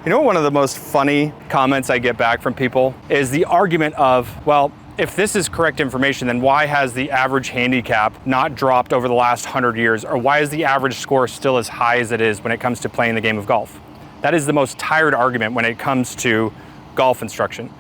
You know, one of the most funny comments I get back from people is the argument of, well, if this is correct information, then why has the average handicap not dropped over the last 100 years? Or why is the average score still as high as it is when it comes to playing the game of golf? That is the most tired argument when it comes to golf instruction.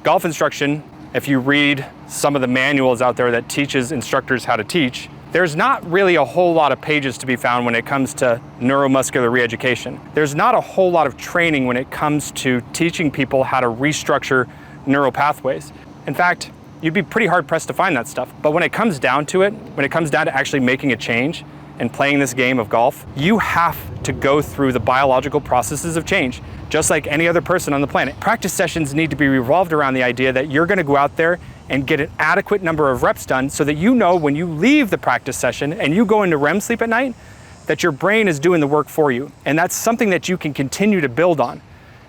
Golf instruction, if you read some of the manuals out there that teaches instructors how to teach, there's not really a whole lot of pages to be found when it comes to neuromuscular reeducation. There's not a whole lot of training when it comes to teaching people how to restructure neural pathways. In fact, you'd be pretty hard pressed to find that stuff. But when it comes down to it, when it comes down to actually making a change and playing this game of golf, you have to go through the biological processes of change, just like any other person on the planet. Practice sessions need to be revolved around the idea that you're gonna go out there and get an adequate number of reps done so that you know when you leave the practice session and you go into REM sleep at night, that your brain is doing the work for you. And that's something that you can continue to build on.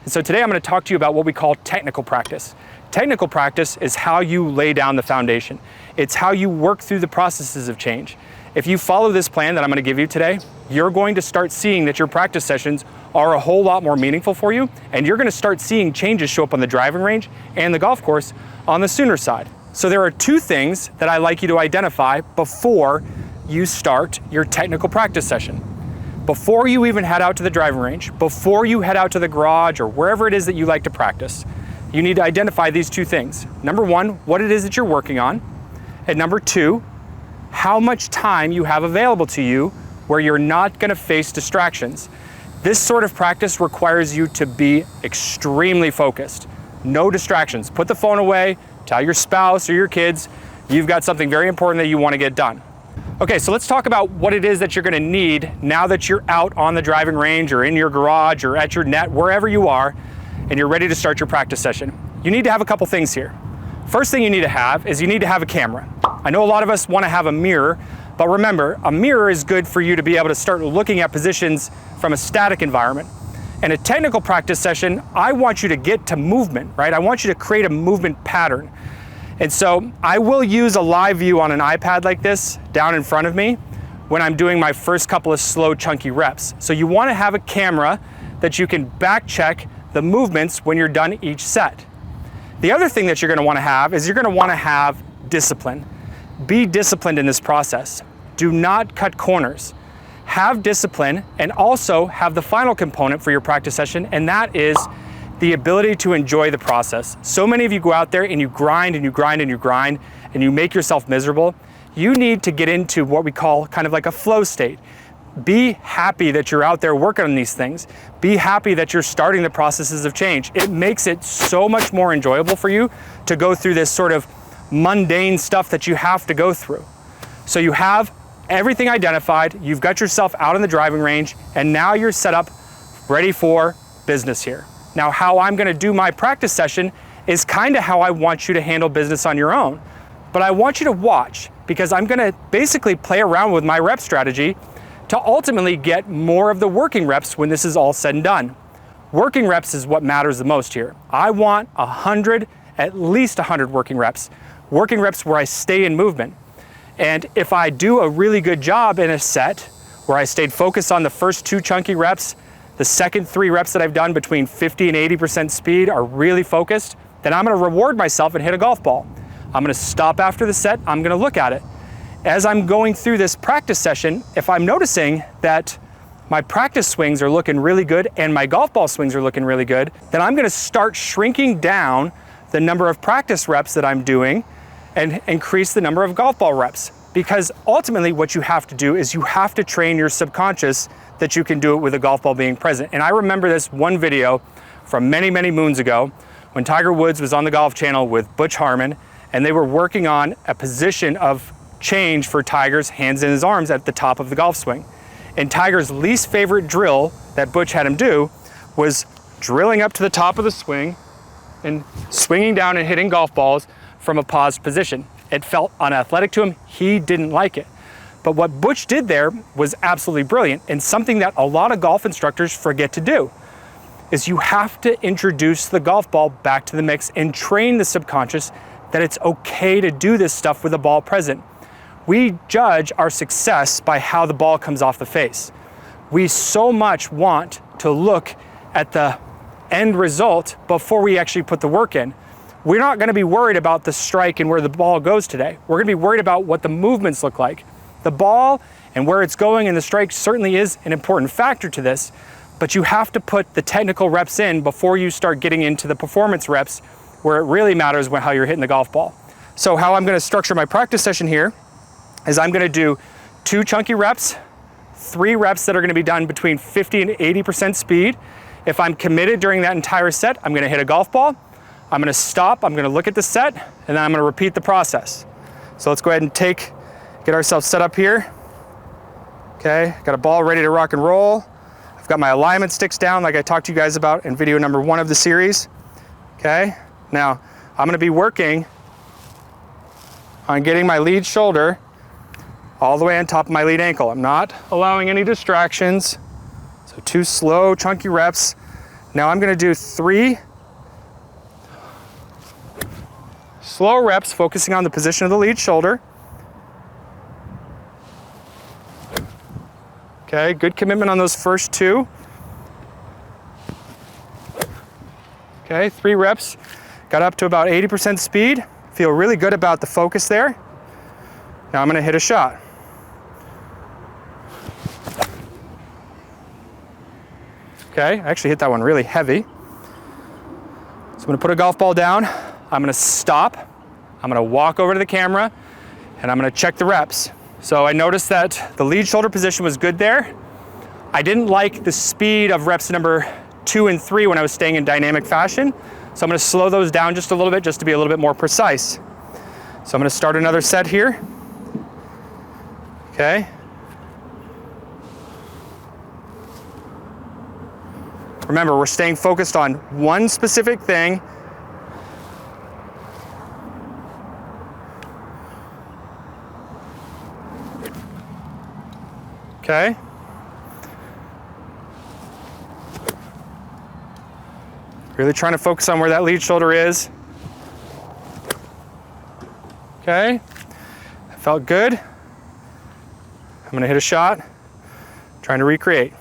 And so today I'm going to talk to you about what we call technical practice. Technical practice is how you lay down the foundation. It's how you work through the processes of change. If you follow this plan that I'm going to give you today, you're going to start seeing that your practice sessions are a whole lot more meaningful for you, and you're going to start seeing changes show up on the driving range and the golf course on the sooner side. So there are two things that I like you to identify before you start your technical practice session. Before you even head out to the driving range, before you head out to the garage or wherever it is that you like to practice, you need to identify these two things. Number one, what it is that you're working on. And number two, how much time you have available to you where you're not going to face distractions. This sort of practice requires you to be extremely focused. No distractions. Put the phone away, tell your spouse or your kids you've got something very important that you want to get done. Okay, so let's talk about what it is that you're going to need now that you're out on the driving range or in your garage or at your net, wherever you are, and you're ready to start your practice session. You need to have a couple things here. First thing you need to have is you need to have a camera. I know a lot of us want to have a mirror, but remember, a mirror is good for you to be able to start looking at positions from a static environment. In a technical practice session, I want you to get to movement, right? I want you to create a movement pattern. And so I will use a live view on an iPad like this down in front of me when I'm doing my first couple of slow, chunky reps. So you want to have a camera that you can back check the movements when you're done each set. The other thing that you're going to want to have is you're going to want to have discipline. Be disciplined in this process. Do not cut corners. Have discipline and also have the final component for your practice session, and that is the ability to enjoy the process. So many of you go out there and you grind and you grind and you grind and you make yourself miserable. You need to get into what we call kind of like a flow state. Be happy that you're out there working on these things. Be happy that you're starting the processes of change. It makes it so much more enjoyable for you to go through this sort of mundane stuff that you have to go through. So you have everything identified, you've got yourself out on the driving range, and now you're set up ready for business here. Now, how I'm going to do my practice session is kind of how I want you to handle business on your own. But I want you to watch, because I'm going to basically play around with my rep strategy to ultimately get more of the working reps when this is all said and done. Working reps is what matters the most here. I want 100, at least 100 working reps where I stay in movement. And if I do a really good job in a set where I stayed focused on the first two chunky reps, the second 3 reps that I've done between 50 and 80% speed are really focused, then I'm going to reward myself and hit a golf ball. I'm going to stop after the set, I'm going to look at it. As I'm going through this practice session, if I'm noticing that my practice swings are looking really good and my golf ball swings are looking really good, then I'm going to start shrinking down the number of practice reps that I'm doing and increase the number of golf ball reps. Because ultimately what you have to do is you have to train your subconscious that you can do it with a golf ball being present. And I remember this one video from many, many moons ago when Tiger Woods was on the Golf Channel with Butch Harmon, and they were working on a position of change for Tiger's hands in his arms at the top of the golf swing. And Tiger's least favorite drill that Butch had him do was drilling up to the top of the swing and swinging down and hitting golf balls from a paused position. It felt unathletic to him. He didn't like it. But what Butch did there was absolutely brilliant, and something that a lot of golf instructors forget to do is you have to introduce the golf ball back to the mix and train the subconscious that it's okay to do this stuff with the ball present. We judge our success by how the ball comes off the face. We so much want to look at the end result before we actually put the work in. We're not gonna be worried about the strike and where the ball goes today. We're gonna be worried about what the movements look like. The ball and where it's going and the strike certainly is an important factor to this, but you have to put the technical reps in before you start getting into the performance reps where it really matters how you're hitting the golf ball. So how I'm gonna structure my practice session here is I'm gonna do 2 chunky reps, 3 reps that are gonna be done between 50 and 80% speed. If I'm committed during that entire set, I'm gonna hit a golf ball. I'm gonna stop, I'm gonna look at the set, and then I'm gonna repeat the process. So let's go ahead and get ourselves set up here. Okay, got a ball ready to rock and roll. I've got my alignment sticks down like I talked to you guys about in video number 1 of the series. Okay, now I'm gonna be working on getting my lead shoulder all the way on top of my lead ankle. I'm not allowing any distractions. So 2 slow, chunky reps. Now I'm gonna do 3 slow reps, focusing on the position of the lead shoulder. Okay, good commitment on those first 2. Okay, 3 reps. Got up to about 80% speed. Feel really good about the focus there. Now I'm gonna hit a shot. Okay, I actually hit that one really heavy. So I'm gonna put a golf ball down. I'm gonna stop. I'm gonna walk over to the camera and I'm gonna check the reps. So I noticed that the lead shoulder position was good there. I didn't like the speed of reps number 2 and 3 when I was staying in dynamic fashion. So I'm gonna slow those down just a little bit, just to be a little bit more precise. So I'm gonna start another set here. Okay. Remember, we're staying focused on one specific thing. Okay. Really trying to focus on where that lead shoulder is. Okay. That felt good. I'm gonna hit a shot, trying to recreate.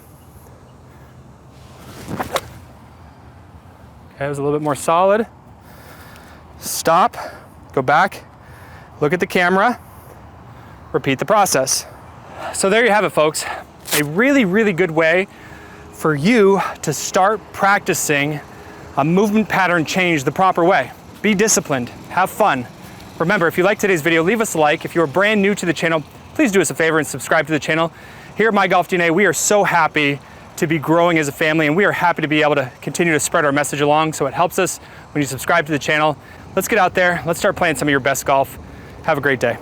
Okay, it was a little bit more solid. Stop, go back, look at the camera, repeat the process. So there you have it, folks. A really, really good way for you to start practicing a movement pattern change the proper way. Be disciplined, have fun. Remember, if you like today's video, leave us a like. If you're brand new to the channel, please do us a favor and subscribe to the channel. Here at My Golf DNA, we are so happy to be growing as a family, and we are happy to be able to continue to spread our message along, so it helps us when you subscribe to the channel. Let's get out there, let's start playing some of your best golf. Have a great day.